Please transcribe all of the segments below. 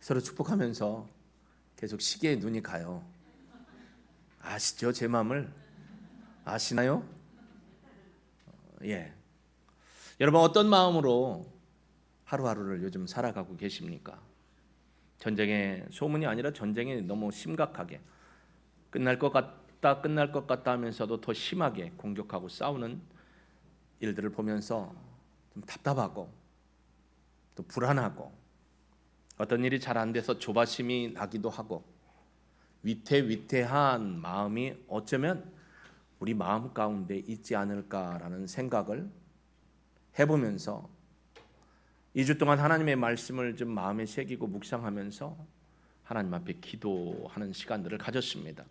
서로 축복하면서 계속 시계에 눈이 가요. 아시죠? 제 마음을 아시나요? 예. 여러분 어떤 마음으로 하루하루를 요즘 살아가고 계십니까? 전쟁의 소문이 아니라 전쟁이 너무 심각하게 끝날 것 같다 하면서도 더 심하게 공격하고 싸우는 일들을 보면서 좀 답답하고 또 불안하고 어떤 일이 잘 안 돼서 조바심이 나기도 하고 위태위태한 마음이 어쩌면 우리 마음 가운데 있지 않을까라는 생각을 해보면서 2주 동안 하나님의 말씀을 좀 마음에 새기고 묵상하면서 하나님 앞에 기도하는 시간들을 가졌습니다.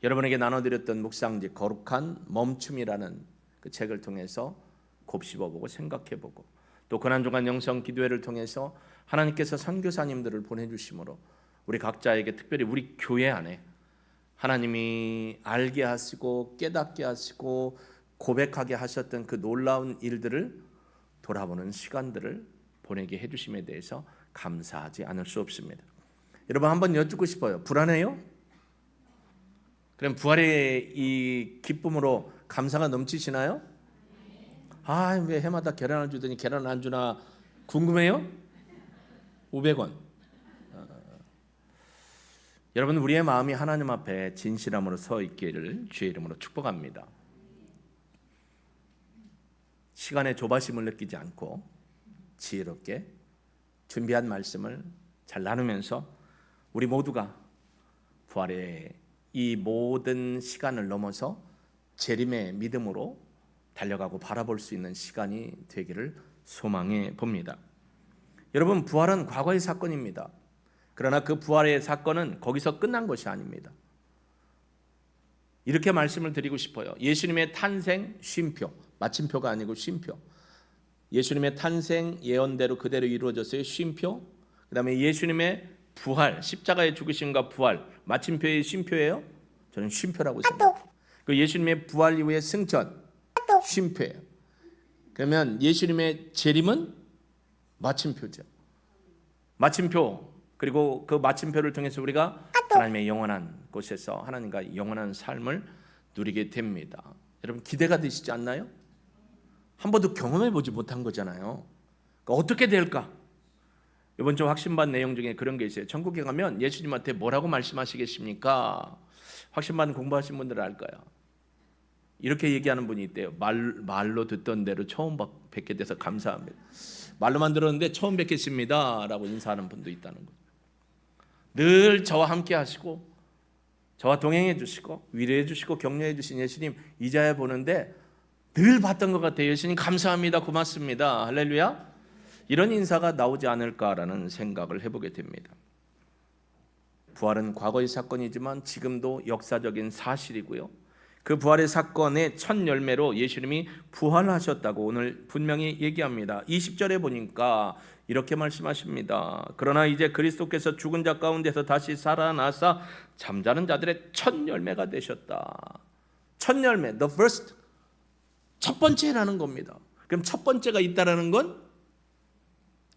여러분에게 나눠드렸던 묵상지 거룩한 멈춤이라는 그 책을 통해서 곱씹어보고 생각해보고 또 고난주간 영성 기도회를 통해서 하나님께서 선교사님들을 보내주심으로 우리 각자에게 특별히 우리 교회 안에 하나님이 알게 하시고 깨닫게 하시고 고백하게 하셨던 그 놀라운 일들을 돌아보는 시간들을 보내게 해주심에 대해서 감사하지 않을 수 없습니다. 여러분 한번 여쭙고 싶어요. 불안해요? 그럼 부활의 이 기쁨으로 감사가 넘치시나요? 왜 해마다 계란을 주더니 계란을 안 주나 궁금해요? 500원. 여러분 우리의 마음이 하나님 앞에 진실함으로 서 있기를 주의 이름으로 축복합니다. 시간의 조바심을 느끼지 않고 지혜롭게 준비한 말씀을 잘 나누면서 우리 모두가 부활의 이 모든 시간을 넘어서 재림의 믿음으로 달려가고 바라볼 수 있는 시간이 되기를 소망해 봅니다. 여러분 부활은 과거의 사건입니다. 그러나 그 부활의 사건은 거기서 끝난 것이 아닙니다. 이렇게 말씀을 드리고 싶어요. 예수님의 탄생 쉼표, 마침표가 아니고 쉼표. 예수님의 탄생 예언대로 그대로 이루어졌어요. 쉼표. 그 다음에 예수님의 부활, 십자가의 죽으심과 부활, 마침표의 쉼표예요. 저는 쉼표라고 생각해요. 그 예수님의 부활 이후의 승천, 쉼표예요. 그러면 예수님의 재림은 마침표죠. 마침표. 그리고 그 마침표를 통해서 우리가 하나님의 영원한 곳에서 하나님과 영원한 삶을 누리게 됩니다. 여러분 기대가 되시지 않나요? 한 번도 경험해 보지 못한 거잖아요. 그러니까 어떻게 될까? 이번 주 확신반 내용 중에 그런 게 있어요. 천국에 가면 예수님한테 뭐라고 말씀하시겠습니까? 확신반 공부하신 분들은 알 거예요. 이렇게 얘기하는 분이 있대요. 말로 듣던 대로 처음 뵙게 돼서 감사합니다. 말로만 들었는데 처음 뵙겠습니다 라고 인사하는 분도 있다는 거예요. 늘 저와 함께 하시고 저와 동행해 주시고 위로해 주시고 격려해 주신 예수님 이자야 보는데 늘 봤던 것 같아요. 예수님 감사합니다. 고맙습니다. 할렐루야. 이런 인사가 나오지 않을까라는 생각을 해보게 됩니다. 부활은 과거의 사건이지만 지금도 역사적인 사실이고요. 그 부활의 사건의 첫 열매로 예수님이 부활하셨다고 오늘 분명히 얘기합니다. 20절에 보니까 이렇게 말씀하십니다. 그러나 이제 그리스도께서 죽은 자 가운데서 다시 살아나사 잠자는 자들의 첫 열매가 되셨다. 첫 열매, the first, 첫 번째라는 겁니다. 그럼 첫 번째가 있다라는 건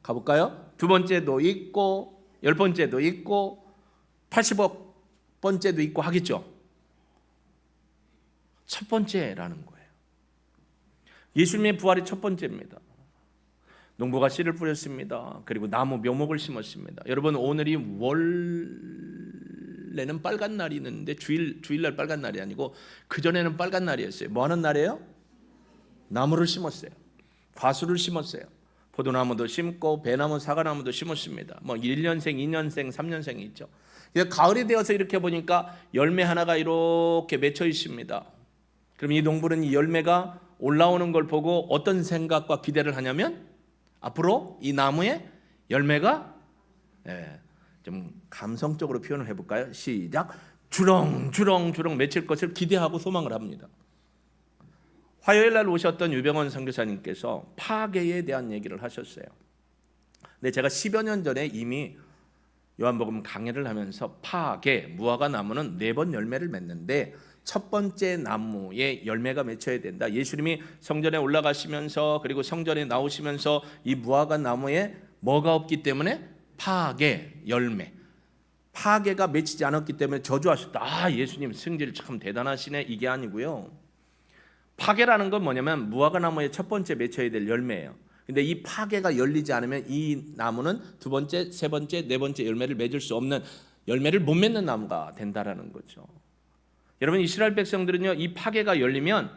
가볼까요? 두 번째도 있고 10번째도 있고 80억 번째도 있고 하겠죠. 첫 번째라는 거예요. 예수님의 부활이 첫 번째입니다. 농부가 씨를 뿌렸습니다. 그리고 나무 묘목을 심었습니다. 여러분 오늘이 원래는 빨간 날이 있는데 주일날 빨간 날이 아니고 그전에는 빨간 날이었어요. 뭐 하는 날이에요? 나무를 심었어요. 과수를 심었어요. 포도나무도 심고 배나무 사과나무도 심었습니다. 뭐 1년생, 2년생, 3년생이 있죠. 가을이 되어서 이렇게 보니까 열매 하나가 이렇게 맺혀 있습니다. 그럼 이 농부는 이 열매가 올라오는 걸 보고 어떤 생각과 기대를 하냐면 앞으로 이 나무에 열매가 좀 감성적으로 표현을 해볼까요? 시작. 주렁주렁 맺힐 것을 기대하고 소망을 합니다. 화요일 날 오셨던 유병원 선교사님께서 파괴에 대한 얘기를 하셨어요. 근데 제가 10여 년 전에 이미 요한복음 강해를 하면서 파괴, 무화과 나무는 4번 열매를 맺는데 첫 번째 나무에 열매가 맺혀야 된다. 예수님이 성전에 올라가시면서 그리고 성전에 나오시면서 이 무화과 나무에 뭐가 없기 때문에 파괴, 열매. 파괴가 맺히지 않았기 때문에 저주하셨다. 아, 예수님 승질 참 대단하시네. 이게 아니고요. 파괴라는 건 뭐냐면 무화과 나무의 첫 번째 맺혀야 될 열매예요. 근데 이 파괴가 열리지 않으면 이 나무는 두 번째, 세 번째, 네 번째 열매를 맺을 수 없는, 열매를 못 맺는 나무가 된다라는 거죠. 여러분, 이스라엘 백성들은요, 이 파괴가 열리면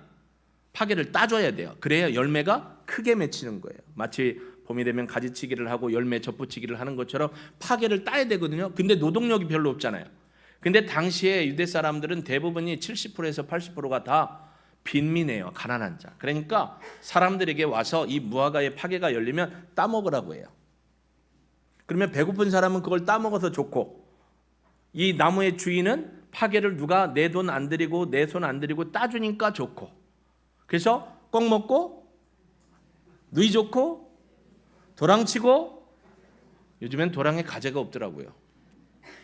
파괴를 따줘야 돼요. 그래야 열매가 크게 맺히는 거예요. 마치 봄이 되면 가지치기를 하고 열매 접붙이기를 하는 것처럼 파괴를 따야 되거든요. 근데 노동력이 별로 없잖아요. 근데 당시에 유대 사람들은 대부분이 70%에서 80%가 다 빈민이에요. 가난한 자. 그러니까 사람들에게 와서 이 무화과의 파괴가 열리면 따먹으라고 해요. 그러면 배고픈 사람은 그걸 따먹어서 좋고, 이 나무의 주인은 파괴를 누가 내 돈 안 들이고 내 손 안 들이고 따주니까 좋고, 그래서 꼭 먹고 누이 좋고 도랑치고, 요즘엔 도랑에 가재가 없더라고요.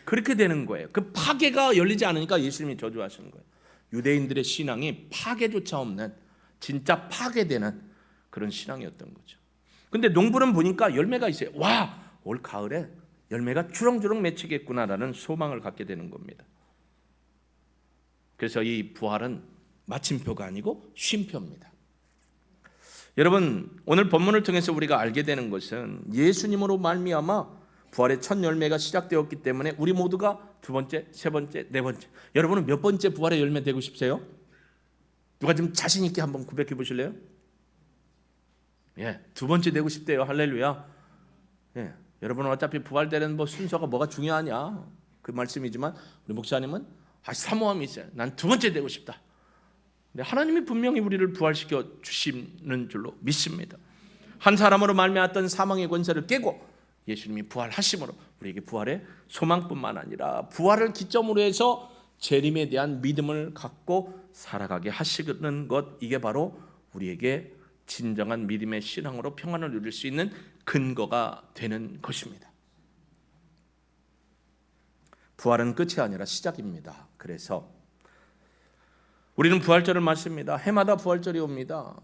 그렇게 되는 거예요. 그 파괴가 열리지 않으니까 예수님이 저주하시는 거예요. 유대인들의 신앙이 파괴조차 없는, 진짜 파괴되는 그런 신앙이었던 거죠. 근데 농부는 보니까 열매가 있어요. 와, 올 가을에 열매가 주렁주렁 맺히겠구나라는 소망을 갖게 되는 겁니다. 그래서 이 부활은 마침표가 아니고 쉼표입니다. 여러분, 오늘 본문을 통해서 우리가 알게 되는 것은 예수님으로 말미암아 부활의 첫 열매가 시작되었기 때문에 우리 모두가 두 번째, 세 번째, 네 번째. 여러분은 몇 번째 부활의 열매 되고 싶으세요? 누가 좀 자신 있게 한번 고백해 보실래요? 예, 두 번째 되고 싶대요. 할렐루야. 예, 여러분은 어차피 부활되는 순서가 뭐가 중요하냐, 그 말씀이지만 우리 목사님은 사모함이 있어요. 난 두 번째 되고 싶다. 근데 하나님이 분명히 우리를 부활시켜 주시는 줄로 믿습니다. 한 사람으로 말미암았던 사망의 권세를 깨고 예수님이 부활하심으로 우리에게 부활의 소망뿐만 아니라 부활을 기점으로 해서 재림에 대한 믿음을 갖고 살아가게 하시는 것, 이게 바로 우리에게 진정한 믿음의 신앙으로 평안을 누릴 수 있는 근거가 되는 것입니다. 부활은 끝이 아니라 시작입니다. 그래서 우리는 부활절을 맞습니다. 해마다 부활절이 옵니다.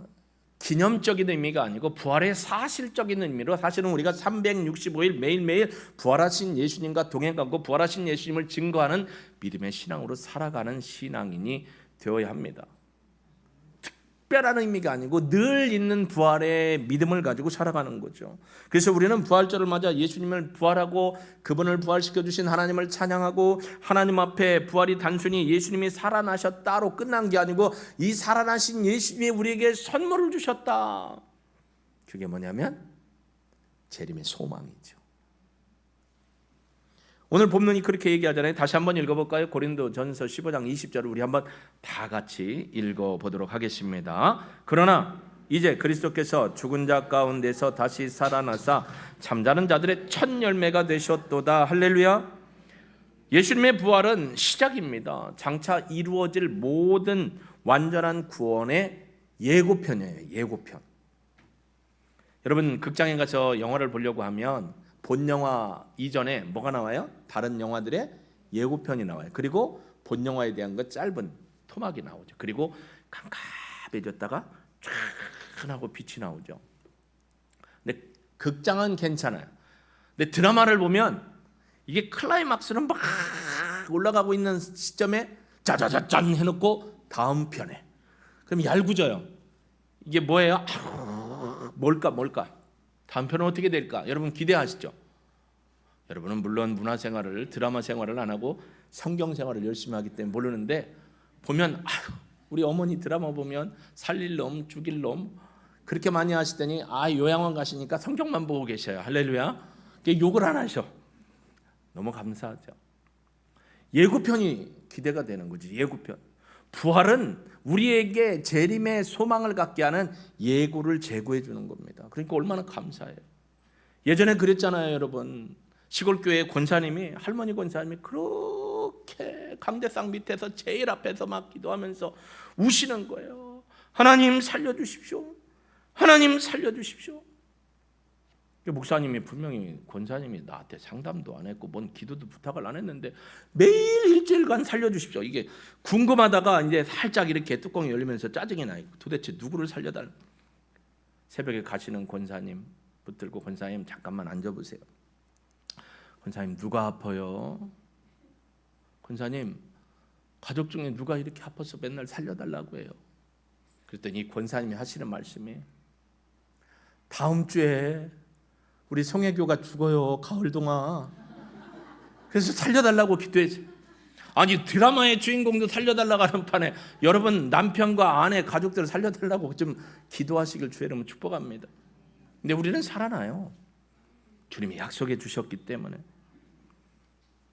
기념적인 의미가 아니고 부활의 사실적인 의미로, 사실은 우리가 365일 매일매일 부활하신 예수님과 동행하고 부활하신 예수님을 증거하는 믿음의 신앙으로 살아가는 신앙인이 되어야 합니다. 특별한 의미가 아니고 늘 있는 부활의 믿음을 가지고 살아가는 거죠. 그래서 우리는 부활절을 맞아 예수님을 부활하고 그분을 부활시켜 주신 하나님을 찬양하고, 하나님 앞에 부활이 단순히 예수님이 살아나셨다로 끝난 게 아니고 이 살아나신 예수님이 우리에게 선물을 주셨다. 그게 뭐냐면 재림의 소망이죠. 오늘 본문이 그렇게 얘기하잖아요. 다시 한번 읽어볼까요? 고린도전서 15장 20절을 우리 한번 다 같이 읽어보도록 하겠습니다. 그러나 이제 그리스도께서 죽은 자 가운데서 다시 살아나사 잠자는 자들의 첫 열매가 되셨도다. 할렐루야. 예수님의 부활은 시작입니다. 장차 이루어질 모든 완전한 구원의 예고편이에요. 예고편. 여러분, 극장에 가서 영화를 보려고 하면 본 영화 이전에 뭐가 나와요? 다른 영화들의 예고편이 나와요. 그리고 본 영화에 대한 것 짧은 토막이 나오죠. 그리고 깜깜해졌다가 촤하고 빛이 나오죠. 근데 극장은 괜찮아요. 근데 드라마를 보면 이게 클라이막스는 막 올라가고 있는 시점에 짜자자짠 해놓고 다음 편에, 그럼 얄궂어요. 이게 뭐예요? 뭘까? 다음 편은 어떻게 될까? 여러분 기대하시죠? 여러분은 물론 문화생활을, 드라마 생활을 안 하고 성경 생활을 열심히 하기 때문에 모르는데, 보면 우리 어머니 드라마 보면 살릴 놈 죽일 놈 그렇게 많이 하시더니 요양원 가시니까 성경만 보고 계셔요. 할렐루야. 욕을 안 하셔. 너무 감사하죠. 예고편이 기대가 되는 거지. 예고편. 부활은 우리에게 재림의 소망을 갖게 하는 예고를 제고해 주는 겁니다. 그러니까 얼마나 감사해요. 예전에 그랬잖아요, 여러분. 시골교회 권사님이, 할머니 권사님이 그렇게 강대상 밑에서 제일 앞에서 막 기도하면서 우시는 거예요. 하나님 살려주십시오. 하나님 살려주십시오. 목사님이 분명히, 권사님이 나한테 상담도 안 했고 뭔 기도도 부탁을 안 했는데 매일 일주일간 살려주십시오. 이게 궁금하다가 이제 살짝 이렇게 뚜껑이 열리면서 짜증이 나요. 도대체 누구를 살려달라. 새벽에 가시는 권사님 붙들고, 권사님 잠깐만 앉아보세요. 권사님 누가 아파요? 권사님 가족 중에 누가 이렇게 아파서 맨날 살려달라고 해요. 그랬더니 권사님이 하시는 말씀이 다음 주에 우리 송혜교가 죽어요. 가을동화. 그래서 살려달라고 기도했어요. 아니 드라마의 주인공도 살려달라고 하는 판에 여러분 남편과 아내 가족들을 살려달라고 좀 기도하시길 주의 이름으로 축복합니다. 근데 우리는 살아나요. 주님이 약속해 주셨기 때문에.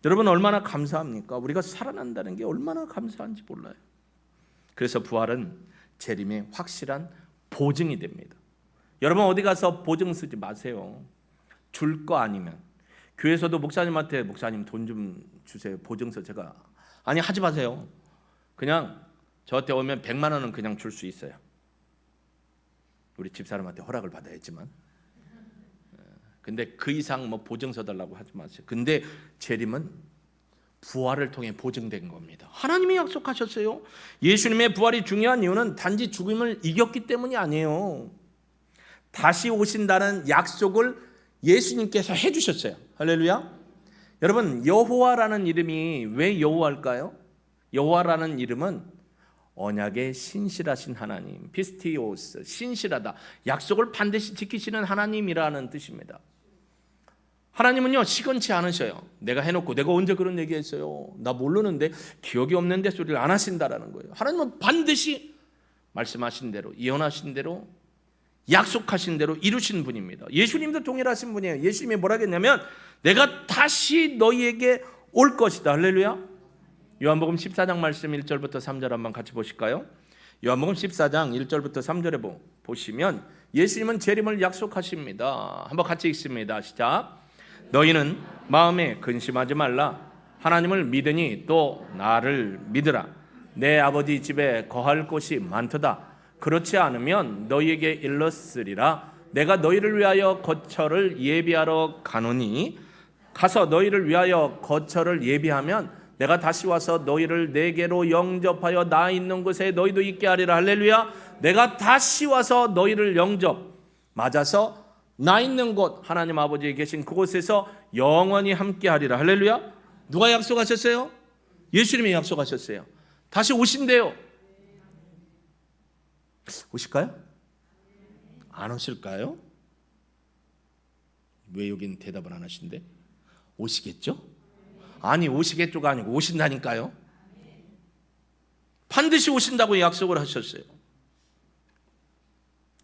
여러분 얼마나 감사합니까? 우리가 살아난다는 게 얼마나 감사한지 몰라요. 그래서 부활은 재림의 확실한 보증이 됩니다. 여러분 어디 가서 보증 쓰지 마세요. 줄 거 아니면 교회에서도 목사님한테 목사님 돈 좀 주세요. 보증서 제가 아니 하지 마세요. 그냥 저한테 오면 100만 원은 그냥 줄 수 있어요. 우리 집사람한테 허락을 받아야지만. 근데 그 이상 뭐 보증서 달라고 하지 마세요. 근데 재림은 부활을 통해 보증된 겁니다. 하나님이 약속하셨어요. 예수님의 부활이 중요한 이유는 단지 죽음을 이겼기 때문이 아니에요. 다시 오신다는 약속을 예수님께서 해주셨어요. 할렐루야. 여러분 여호와라는 이름이 왜 여호와일까요? 여호와라는 이름은 언약의 신실하신 하나님, 피스티오스, 신실하다, 약속을 반드시 지키시는 하나님이라는 뜻입니다. 하나님은요 시건치 않으셔요. 내가 해놓고 내가 언제 그런 얘기했어요? 나 모르는데 기억이 없는데 소리를 안 하신다라는 거예요. 하나님은 반드시 말씀하신 대로 예언하신 대로 약속하신 대로 이루신 분입니다. 예수님도 동일하신 분이에요. 예수님이 뭐라 했냐면 내가 다시 너희에게 올 것이다. 할렐루야. 요한복음 14장 말씀 1절부터 3절 한번 같이 보실까요? 요한복음 14장 1절부터 3절에 보시면 예수님은 재림을 약속하십니다. 한번 같이 읽습니다. 시작. 너희는 마음에 근심하지 말라. 하나님을 믿으니 또 나를 믿으라. 내 아버지 집에 거할 곳이 많도다. 그렇지 않으면 너희에게 일렀으리라. 내가 너희를 위하여 거처를 예비하러 가노니 가서 너희를 위하여 거처를 예비하면 내가 다시 와서 너희를 내게로 영접하여 나 있는 곳에 너희도 있게 하리라. 할렐루야. 내가 다시 와서 너희를 영접 맞아서 나 있는 곳 하나님 아버지에 계신 그곳에서 영원히 함께 하리라. 할렐루야. 누가 약속하셨어요? 예수님이 약속하셨어요. 다시 오신대요. 오실까요? 안 오실까요? 왜 여긴 대답을 안 하신대? 오시겠죠? 아니 오시겠죠가 아니고 오신다니까요. 반드시 오신다고 약속을 하셨어요.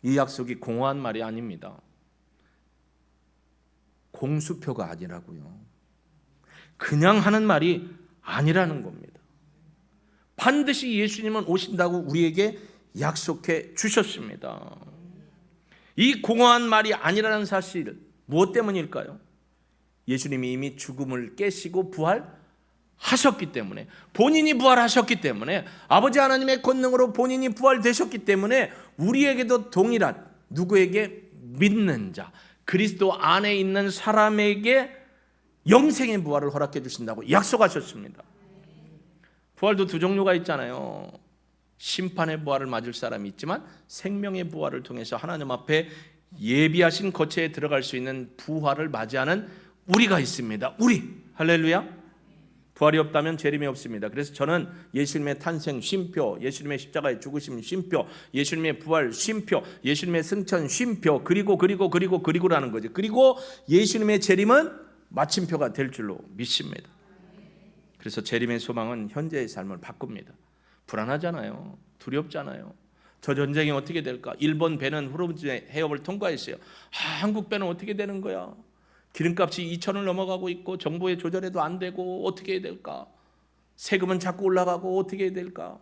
이 약속이 공허한 말이 아닙니다. 공수표가 아니라고요. 그냥 하는 말이 아니라는 겁니다. 반드시 예수님은 오신다고 우리에게 약속해 주셨습니다. 이 공허한 말이 아니라는 사실 무엇 때문일까요? 예수님이 이미 죽음을 깨시고 부활하셨기 때문에, 본인이 부활하셨기 때문에, 아버지 하나님의 권능으로 본인이 부활되셨기 때문에 우리에게도 동일한 누구에게 믿는 자, 그리스도 안에 있는 사람에게 영생의 부활을 허락해 주신다고 약속하셨습니다. 부활도 두 종류가 있잖아요. 심판의 부활을 맞을 사람이 있지만 생명의 부활을 통해서 하나님 앞에 예비하신 거처에 들어갈 수 있는 부활을 맞이하는 우리가 있습니다. 우리 할렐루야. 부활이 없다면 재림이 없습니다. 그래서 저는 예수님의 탄생 쉼표, 예수님의 십자가의 죽으심 쉼표, 예수님의 부활 쉼표, 예수님의 승천 쉼표, 그리고라는 거죠. 그리고 예수님의 재림은 마침표가 될 줄로 믿습니다. 그래서 재림의 소망은 현재의 삶을 바꿉니다. 불안하잖아요. 두렵잖아요. 저 전쟁이 어떻게 될까? 일본 배는 후르무즈의 해협을 통과했어요. 한국 배는 어떻게 되는 거야? 기름값이 2,000을 넘어가고 있고 정부의 조절해도 안 되고 어떻게 해야 될까? 세금은 자꾸 올라가고 어떻게 해야 될까?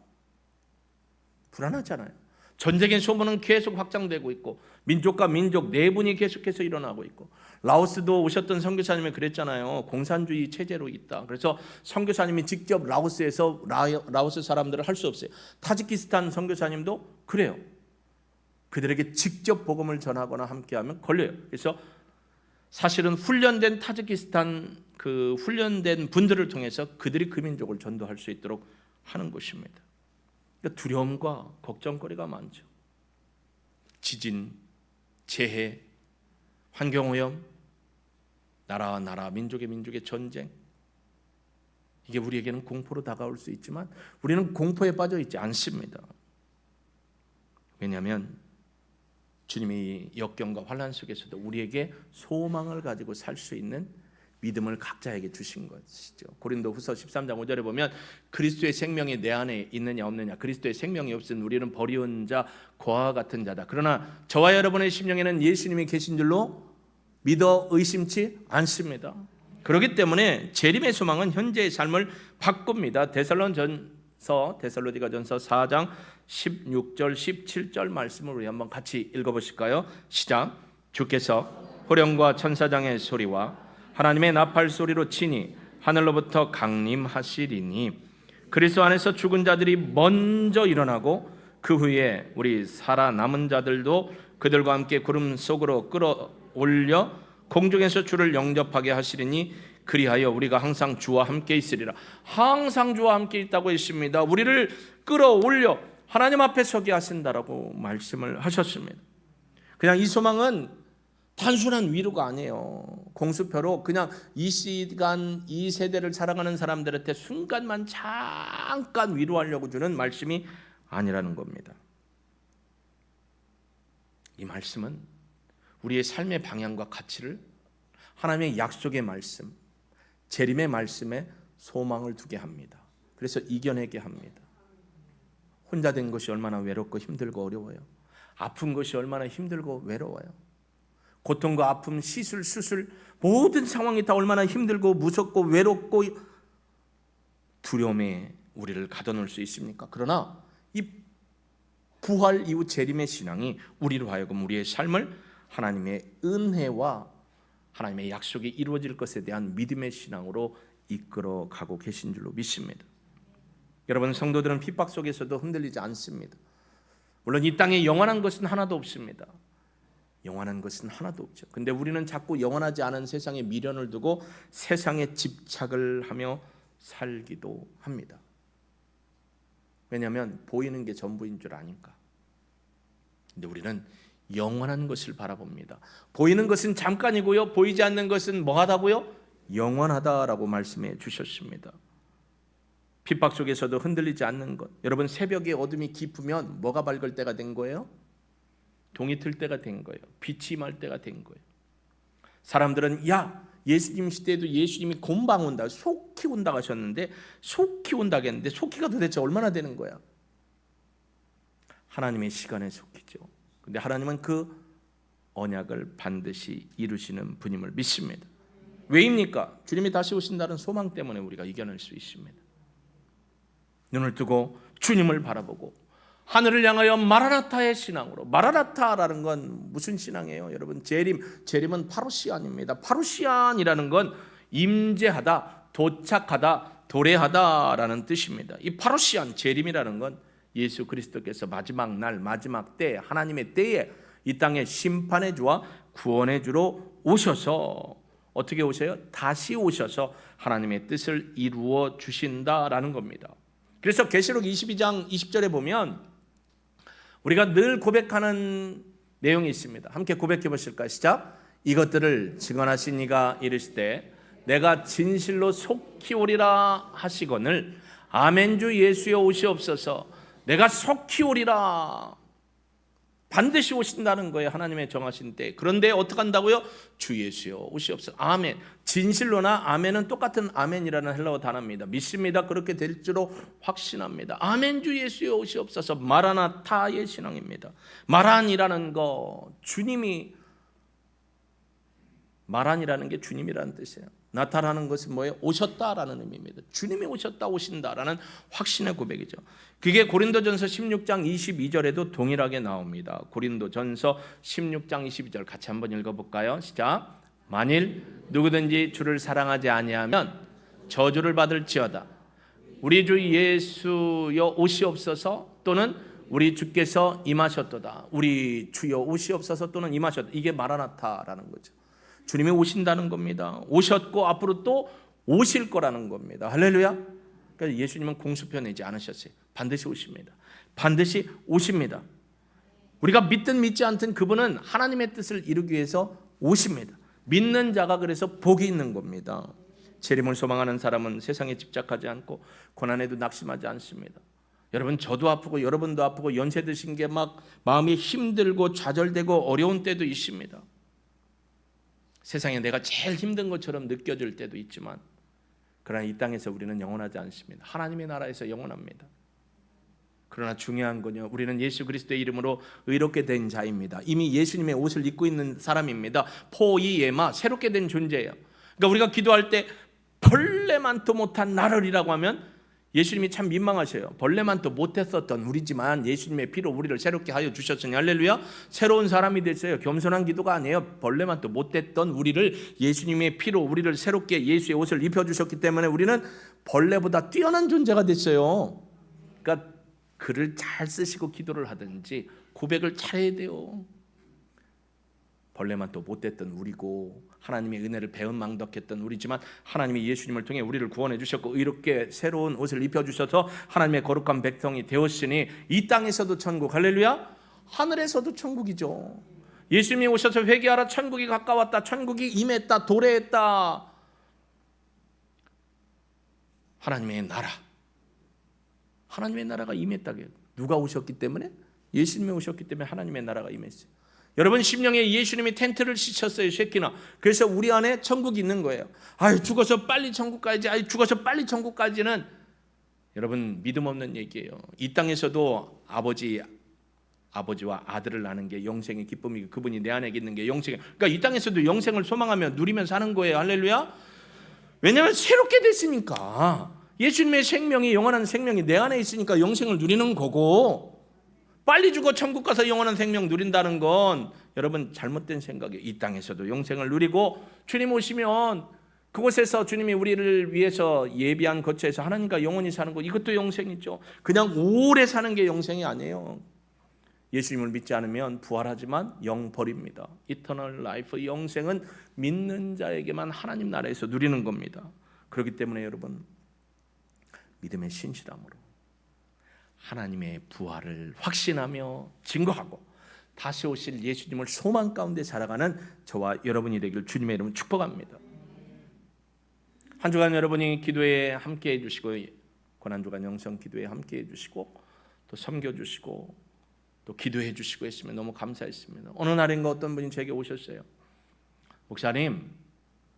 불안하잖아요. 전쟁의 소문은 계속 확장되고 있고 민족과 민족 내분이 계속해서 일어나고 있고, 라오스도 오셨던 선교사님이 그랬잖아요. 공산주의 체제로 있다. 그래서 선교사님이 직접 라오스에서 라오스 사람들을 할 수 없어요. 타지키스탄 선교사님도 그래요. 그들에게 직접 복음을 전하거나 함께하면 걸려요. 그래서 사실은 훈련된 타지키스탄 그 훈련된 분들을 통해서 그들이 그 민족을 전도할 수 있도록 하는 것입니다. 그러니까 두려움과 걱정거리가 많죠. 지진, 재해, 환경오염, 나라와 나라, 민족의 전쟁. 이게 우리에게는 공포로 다가올 수 있지만 우리는 공포에 빠져 있지 않습니다. 왜냐하면 주님이 역경과 환난 속에서도 우리에게 소망을 가지고 살 수 있는 믿음을 각자에게 주신 것이죠. 고린도후서 13장 5절에 보면 그리스도의 생명이 내 안에 있느냐 없느냐, 그리스도의 생명이 없은 우리는 버리운 자, 고아와 같은 자다. 그러나 저와 여러분의 심령에는 예수님이 계신 줄로 믿어 의심치 않습니다. 그렇기 때문에 재림의 소망은 현재의 삶을 바꿉니다. 데살로니가전서 4장 16절 17절 말씀을 우리 한번 같이 읽어보실까요? 시작. 주께서 호령과 천사장의 소리와 하나님의 나팔 소리로 치니 하늘로부터 강림하시리니 그리스도 안에서 죽은 자들이 먼저 일어나고 그 후에 우리 살아남은 자들도 그들과 함께 구름 속으로 끌어올려 공중에서 주를 영접하게 하시리니 그리하여 우리가 항상 주와 함께 있으리라. 항상 주와 함께 있다고 했습니다. 우리를 끌어올려 하나님 앞에 서게 하신다라고 말씀을 하셨습니다. 그냥 이 소망은 단순한 위로가 아니에요. 공수표로 그냥 이 시간 이 세대를 살아가는 사람들한테 순간만 잠깐 위로하려고 주는 말씀이 아니라는 겁니다. 이 말씀은 우리의 삶의 방향과 가치를 하나님의 약속의 말씀, 재림의 말씀에 소망을 두게 합니다. 그래서 이겨내게 합니다. 혼자 된 것이 얼마나 외롭고 힘들고 어려워요. 아픈 것이 얼마나 힘들고 외로워요. 고통과 아픔, 시술, 수술 모든 상황이 다 얼마나 힘들고 무섭고 외롭고 두려움에 우리를 가둬놓을 수 있습니까? 그러나 이 부활 이후 재림의 신앙이 우리로 하여금 우리의 삶을 하나님의 은혜와 하나님의 약속이 이루어질 것에 대한 믿음의 신앙으로 이끌어가고 계신 줄로 믿습니다. 여러분, 성도들은 핍박 속에서도 흔들리지 않습니다. 물론 이 땅에 영원한 것은 하나도 없습니다. 영원한 것은 하나도 없죠. 근데 우리는 자꾸 영원하지 않은 세상에 미련을 두고 세상에 집착을 하며 살기도 합니다. 왜냐하면 보이는 게 전부인 줄 아니까. 근데 우리는 영원한 것을 바라봅니다. 보이는 것은 잠깐이고요, 보이지 않는 것은 뭐하다고요? 영원하다라고 말씀해 주셨습니다. 핍박 속에서도 흔들리지 않는 것. 여러분, 새벽에 어둠이 깊으면 뭐가 밝을 때가 된 거예요? 동이 틀 때가 된 거예요. 빛이 임할 때가 된 거예요. 사람들은 예수님 시대에도 예수님이 금방 온다, 속히 온다 하셨는데 속히 온다고 했는데 속히가 도대체 얼마나 되는 거야? 하나님의 시간에 속히죠. 근데 하나님은 그 언약을 반드시 이루시는 분임을 믿습니다. 왜입니까? 주님이 다시 오신다는 소망 때문에 우리가 이겨낼 수 있습니다. 눈을 뜨고 주님을 바라보고 하늘을 향하여 마라나타의 신앙으로. 마라나타라는 건 무슨 신앙이에요? 여러분, 재림은 파루시안입니다. 파루시안이라는 건 임재하다, 도착하다, 도래하다라는 뜻입니다. 이 파루시안, 재림이라는 건 예수 그리스도께서 마지막 날, 마지막 때, 하나님의 때에 이 땅에 심판의 주와 구원의 주로 오셔서 어떻게 오셔요? 다시 오셔서 하나님의 뜻을 이루어 주신다라는 겁니다. 그래서 계시록 22장 20절에 보면 우리가 늘 고백하는 내용이 있습니다. 함께 고백해 보실까요? 시작. 이것들을 증언하신 이가 이르시되 내가 진실로 속히 오리라 하시거늘 아멘 주 예수여 오시옵소서. 내가 속히 오리라. 반드시 오신다는 거예요. 하나님의 정하신 때. 그런데 어떻게 한다고요? 주 예수여 오시옵소서. 아멘. 진실로나 아멘은 똑같은 아멘이라는 헬라어 단어입니다. 믿습니다. 그렇게 될 줄로 확신합니다. 아멘 주 예수여 오시옵소서. 마라나타의 신앙입니다. 마란이라는 거, 주님이, 마란이라는 게 주님이라는 뜻이에요. 나타나는 것은 뭐예요? 오셨다라는 의미입니다. 주님이 오셨다, 오신다라는 확신의 고백이죠. 그게 고린도전서 16장 22절에도 동일하게 나옵니다. 고린도전서 16장 22절 같이 한번 읽어볼까요? 시작. 만일 누구든지 주를 사랑하지 아니하면 저주를 받을지어다. 우리 주 예수여 오시옵소서. 또는 우리 주께서 임하셨도다. 우리 주여 오시옵소서. 또는 임하셨다. 이게 마라나타라는 거죠. 주님이 오신다는 겁니다. 오셨고 앞으로 또 오실 거라는 겁니다. 할렐루야. 그러니까 예수님은 공수표 내지 않으셨어요. 반드시 오십니다. 반드시 오십니다. 우리가 믿든 믿지 않든 그분은 하나님의 뜻을 이루기 위해서 오십니다. 믿는 자가 그래서 복이 있는 겁니다. 재림을 소망하는 사람은 세상에 집착하지 않고 고난에도 낙심하지 않습니다. 여러분, 저도 아프고 여러분도 아프고 연세 드신 게 막 마음이 힘들고 좌절되고 어려운 때도 있습니다. 세상에 내가 제일 힘든 것처럼 느껴질 때도 있지만, 그러나 이 땅에서 우리는 영원하지 않습니다. 하나님의 나라에서 영원합니다. 그러나 중요한 건요, 우리는 예수 그리스도의 이름으로 의롭게 된 자입니다. 이미 예수님의 옷을 입고 있는 사람입니다. 포이에마, 새롭게 된 존재예요. 그러니까 우리가 기도할 때 벌레만도 못한 나를이라고 하면 예수님이 참 민망하셔요. 벌레만도 못했었던 우리지만 예수님의 피로 우리를 새롭게 하여 주셨으니 할렐루야, 새로운 사람이 됐어요. 겸손한 기도가 아니에요. 벌레만도 못했던 우리를 예수님의 피로 우리를 새롭게 예수의 옷을 입혀주셨기 때문에 우리는 벌레보다 뛰어난 존재가 됐어요. 그러니까 글을 잘 쓰시고 기도를 하든지 고백을 잘해야 돼요. 벌레만 또 못됐던 우리고 하나님의 은혜를 배은망덕했던 우리지만 하나님이 예수님을 통해 우리를 구원해 주셨고 의롭게 새로운 옷을 입혀주셔서 하나님의 거룩한 백성이 되었으니 이 땅에서도 천국, 할렐루야, 하늘에서도 천국이죠. 예수님이 오셔서 회개하라, 천국이 가까웠다, 천국이 임했다, 도래했다. 하나님의 나라, 하나님의 나라가 임했다. 누가 오셨기 때문에? 예수님이 오셨기 때문에 하나님의 나라가 임했어요. 여러분, 심령에 예수님이 텐트를 씌쳤어요, 쉐키나. 그래서 우리 안에 천국이 있는 거예요. 아유, 죽어서 빨리 천국 가야지. 아유, 죽어서 빨리 천국 가지는 여러분 믿음 없는 얘기예요. 이 땅에서도 아버지와 아들을 낳는 게 영생의 기쁨이고 그분이 내 안에 있는 게 영생이에요. 그러니까 이 땅에서도 영생을 소망하며 누리며 사는 거예요. 할렐루야. 왜냐하면 새롭게 됐으니까. 예수님의 생명이, 영원한 생명이 내 안에 있으니까 영생을 누리는 거고, 빨리 죽어 천국 가서 영원한 생명 누린다는 건 여러분 잘못된 생각이에요. 이 땅에서도 영생을 누리고 주님 오시면 그곳에서 주님이 우리를 위해서 예비한 거처에서 하나님과 영원히 사는 것, 이것도 영생이죠. 그냥 오래 사는 게 영생이 아니에요. 예수님을 믿지 않으면 부활하지만 영벌입니다. 이터널 라이프, 영생은 믿는 자에게만 하나님 나라에서 누리는 겁니다. 그렇기 때문에 여러분, 믿음의 신실함으로 하나님의 부활을 확신하며 증거하고 다시 오실 예수님을 소망 가운데 살아가는 저와 여러분이 되길 주님의 이름으로 축복합니다. 한 주간 여러분이 기도에 함께 해주시고, 고난주간 영성 기도에 함께 해주시고 또 섬겨주시고 또 기도해 주시고 했으면 너무 감사했습니다. 어느 날인가 어떤 분이 제게 오셨어요. 목사님,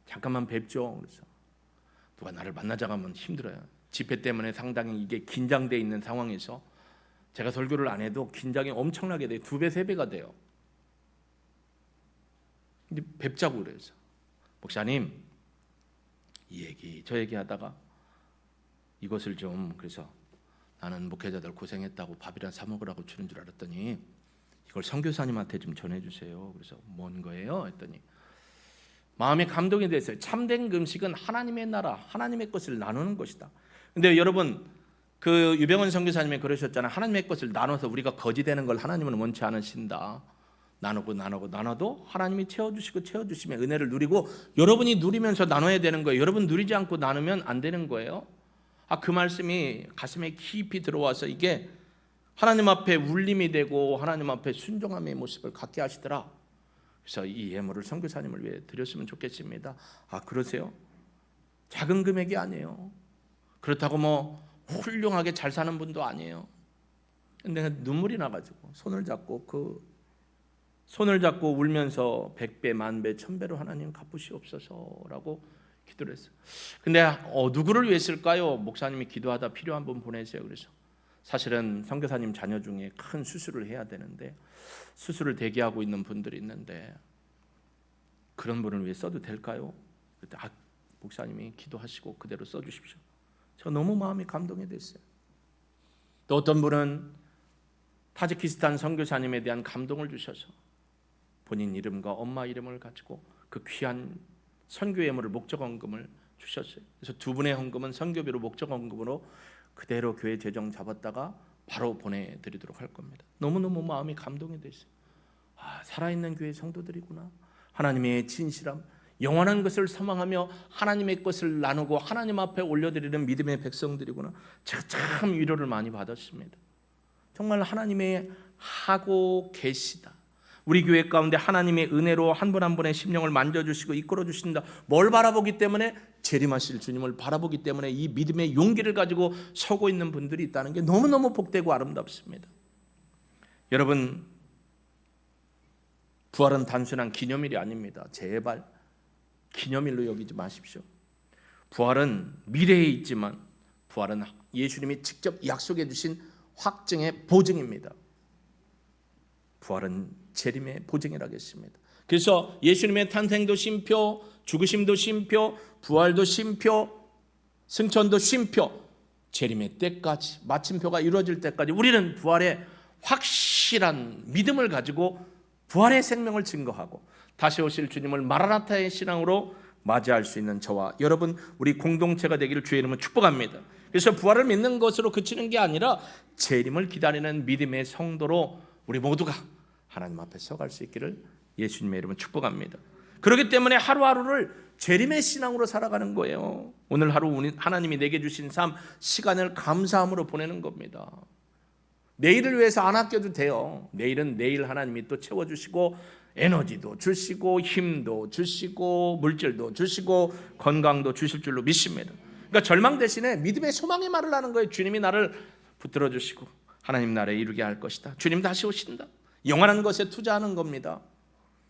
잠깐만 뵙죠. 그래서 누가 나를 만나자고 하면 힘들어요. 집회 때문에 상당히 이게 긴장되어 있는 상황에서 제가 설교를 안 해도 긴장이 엄청나게 돼요. 2배, 3배가 돼요. 근데 뵙자고 그래서, 목사님, 이 얘기 저 얘기 하다가 이것을 좀, 그래서 나는 목회자들 고생했다고 밥이랑 사 먹으라고 주는 줄 알았더니 이걸 선교사님한테 좀 전해주세요. 그래서 뭔 거예요? 했더니 마음에 감동이 됐어요. 참된 금식은 하나님의 나라, 하나님의 것을 나누는 것이다. 근데 여러분, 그 유병원 선교사님이 그러셨잖아요. 하나님의 것을 나눠서 우리가 거지 되는 걸 하나님은 원치 않으신다. 나눠도 하나님이 채워주시면 은혜를 누리고 여러분이 누리면서 나눠야 되는 거예요. 여러분 누리지 않고 나누면 안 되는 거예요. 그 말씀이 가슴에 깊이 들어와서 이게 하나님 앞에 울림이 되고 하나님 앞에 순종함의 모습을 갖게 하시더라. 그래서 이 예물을 선교사님을 위해 드렸으면 좋겠습니다. 그러세요? 작은 금액이 아니에요. 그렇다고 뭐 훌륭하게 잘 사는 분도 아니에요. 근데 눈물이 나가지고 손을 잡고 울면서 100배, 10,000배, 1000배로 하나님 갚으시옵소서라고 기도를 했어요. 근데 누구를 위해 쓸까요? 목사님이 기도하다 필요한 분 보내세요. 그래서 사실은 선교사님 자녀 중에 큰 수술을 해야 되는데 수술을 대기하고 있는 분들이 있는데 그런 분을 위해 써도 될까요? 그때 목사님이 기도하시고 그대로 써주십시오. 저 너무 마음이 감동이 됐어요. 또 어떤 분은 타지키스탄 선교사님에 대한 감동을 주셔서 본인 이름과 엄마 이름을 가지고 그 귀한 선교 예물을 목적 헌금을 주셨어요. 그래서 두 분의 헌금은 선교비로 목적 헌금으로 그대로 교회 재정 잡았다가 바로 보내드리도록 할 겁니다. 너무너무 마음이 감동이 됐어요. 살아있는 교회 성도들이구나. 하나님의 진실함, 영원한 것을 소망하며 하나님의 것을 나누고 하나님 앞에 올려드리는 믿음의 백성들이구나. 제가 참 위로를 많이 받았습니다. 정말 하나님의 하고 계시다, 우리 교회 가운데 하나님의 은혜로 한 분 한 분의 심령을 만져주시고 이끌어주신다. 뭘 바라보기 때문에? 재림하실 주님을 바라보기 때문에 이 믿음의 용기를 가지고 서고 있는 분들이 있다는 게 너무너무 복되고 아름답습니다. 여러분, 부활은 단순한 기념일이 아닙니다. 제발 기념일로 여기지 마십시오. 부활은 미래에 있지만 부활은 예수님이 직접 약속해 주신 확증의 보증입니다. 부활은 재림의 보증이라겠습니다. 그래서 예수님의 탄생도 쉼표, 죽으심도 쉼표, 부활도 쉼표, 승천도 쉼표, 재림의 때까지, 마침표가 이루어질 때까지 우리는 부활의 확실한 믿음을 가지고 부활의 생명을 증거하고 다시 오실 주님을 마라나타의 신앙으로 맞이할 수 있는 저와 여러분, 우리 공동체가 되기를 주의 이름으로 축복합니다. 그래서 부활을 믿는 것으로 그치는 게 아니라 재림을 기다리는 믿음의 성도로 우리 모두가 하나님 앞에 서갈 수 있기를 예수님의 이름으로 축복합니다. 그렇기 때문에 하루하루를 재림의 신앙으로 살아가는 거예요. 오늘 하루 하나님이 내게 주신 삶, 시간을 감사함으로 보내는 겁니다. 내일을 위해서 안 아껴도 돼요. 내일은 내일 하나님이 또 채워주시고 에너지도 주시고 힘도 주시고 물질도 주시고 건강도 주실 줄로 믿습니다. 그러니까 절망 대신에 믿음의 소망의 말을 하는 거예요. 주님이 나를 붙들어 주시고 하나님 나라에 이루게 할 것이다. 주님 다시 오신다. 영원한 것에 투자하는 겁니다.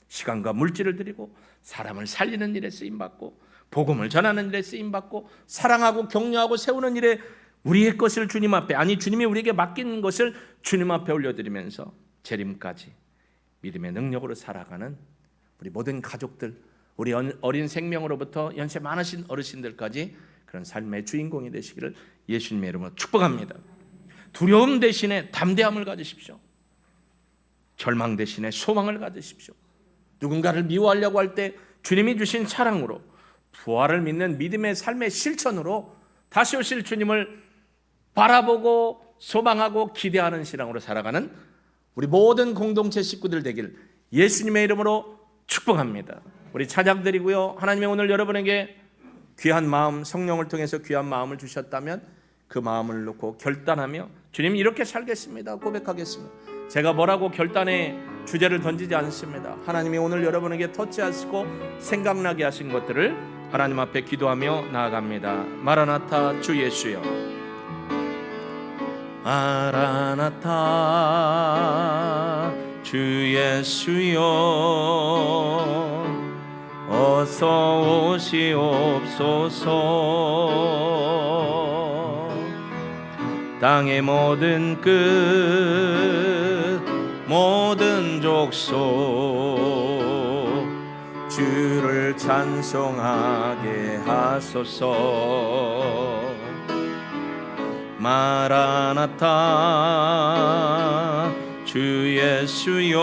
시간과 물질을 드리고 사람을 살리는 일에 쓰임받고 복음을 전하는 일에 쓰임받고 사랑하고 격려하고 세우는 일에 우리의 것을 주님 앞에, 아니 주님이 우리에게 맡긴 것을 주님 앞에 올려드리면서 재림까지 믿음의 능력으로 살아가는 우리 모든 가족들, 우리 어린 생명으로부터 연세 많으신 어르신들까지 그런 삶의 주인공이 되시기를 예수님의 이름으로 축복합니다. 두려움 대신에 담대함을 가지십시오. 절망 대신에 소망을 가지십시오. 누군가를 미워하려고 할 때 주님이 주신 사랑으로, 부활을 믿는 믿음의 삶의 실천으로 다시 오실 주님을 바라보고 소망하고 기대하는 신앙으로 살아가는 우리 모든 공동체 식구들 되길 예수님의 이름으로 축복합니다. 우리 찬양 드리고요. 하나님의 오늘 여러분에게 귀한 마음, 성령을 통해서 귀한 마음을 주셨다면 그 마음을 놓고 결단하며 주님 이렇게 살겠습니다 고백하겠습니다. 제가 뭐라고 결단의 주제를 던지지 않습니다. 하나님이 오늘 여러분에게 터치하시고 생각나게 하신 것들을 하나님 앞에 기도하며 나아갑니다. 마라나타 주 예수여, 마라나타 주 예수여, 어서 오시옵소서. 땅의 모든 끝, 모든 족속 주를 찬송하게 하소서. 마라나타 주 예수여,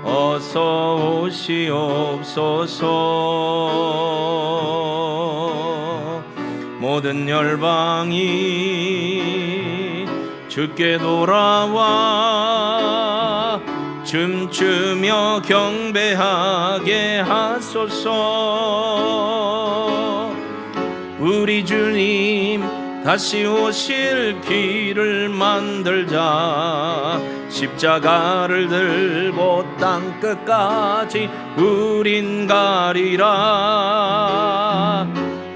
어서 오시옵소서. 모든 열방이 주께 돌아와 춤추며 경배하게 하소서. 우리 주님 다시 오실 길을 만들자. 십자가를 들고 땅끝까지 우린 가리라.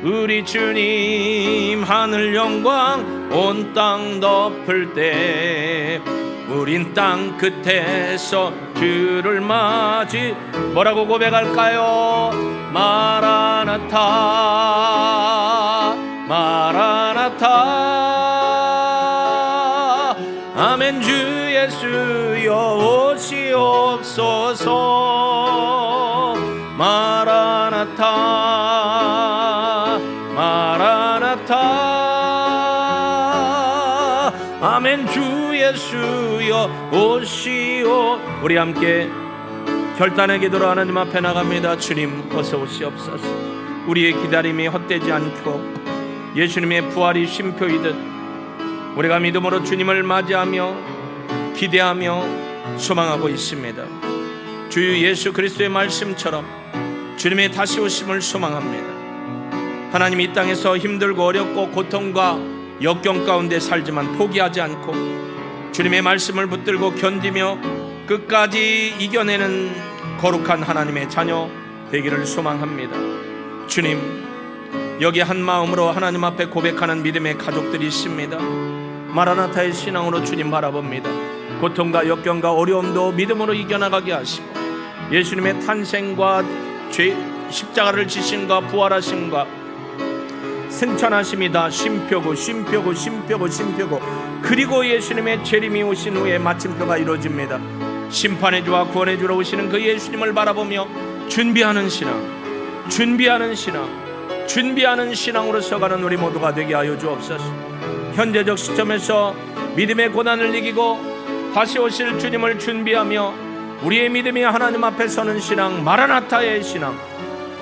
우리 주님 하늘 영광 온 땅 덮을 때 우린 땅 끝에서 주를 맞이 뭐라고 고백할까요? 마라나타 마라나타. 아멘. 주 예수여 오시옵소서. 마라나타 마라나타. 아멘. 주 예수여 오시오. 우리 함께 결단의 기도로 하나님 앞에 나갑니다. 주님 어서 오시옵소서. 우리의 기다림이 헛되지 않고 예수님의 부활이 쉼표이듯 우리가 믿음으로 주님을 맞이하며 기대하며 소망하고 있습니다. 주 예수 그리스도의 말씀처럼 주님의 다시 오심을 소망합니다. 하나님 이 땅에서 힘들고 어렵고 고통과 역경 가운데 살지만 포기하지 않고 주님의 말씀을 붙들고 견디며 끝까지 이겨내는 거룩한 하나님의 자녀 되기를 소망합니다. 주님, 여기 한 마음으로 하나님 앞에 고백하는 믿음의 가족들이 있습니다. 마라나타의 신앙으로 주님 바라봅니다. 고통과 역경과 어려움도 믿음으로 이겨나가게 하시고 예수님의 탄생과 십자가를 지심과 부활하심과 승천하심이 다 쉼표고 그리고 예수님의 재림이 오신 후에 마침표가 이루어집니다. 심판의 주와 구원의 주로 오시는 그 예수님을 바라보며 준비하는 신앙으로 서가는 우리 모두가 되게 하여 주옵소서. 현재적 시점에서 믿음의 고난을 이기고 다시 오실 주님을 준비하며 우리의 믿음이 하나님 앞에 서는 신앙, 마라나타의 신앙,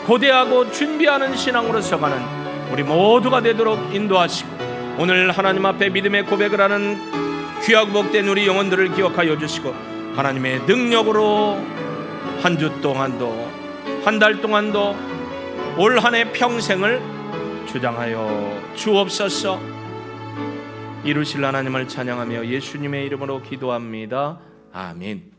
고대하고 준비하는 신앙으로 서가는 우리 모두가 되도록 인도하시고, 오늘 하나님 앞에 믿음의 고백을 하는 귀하고 복된 우리 영혼들을 기억하여 주시고 하나님의 능력으로 한 주 동안도 한 달 동안도 올 한 해 평생을 주장하여 주옵소서. 이루실 하나님을 찬양하며 예수님의 이름으로 기도합니다. 아멘.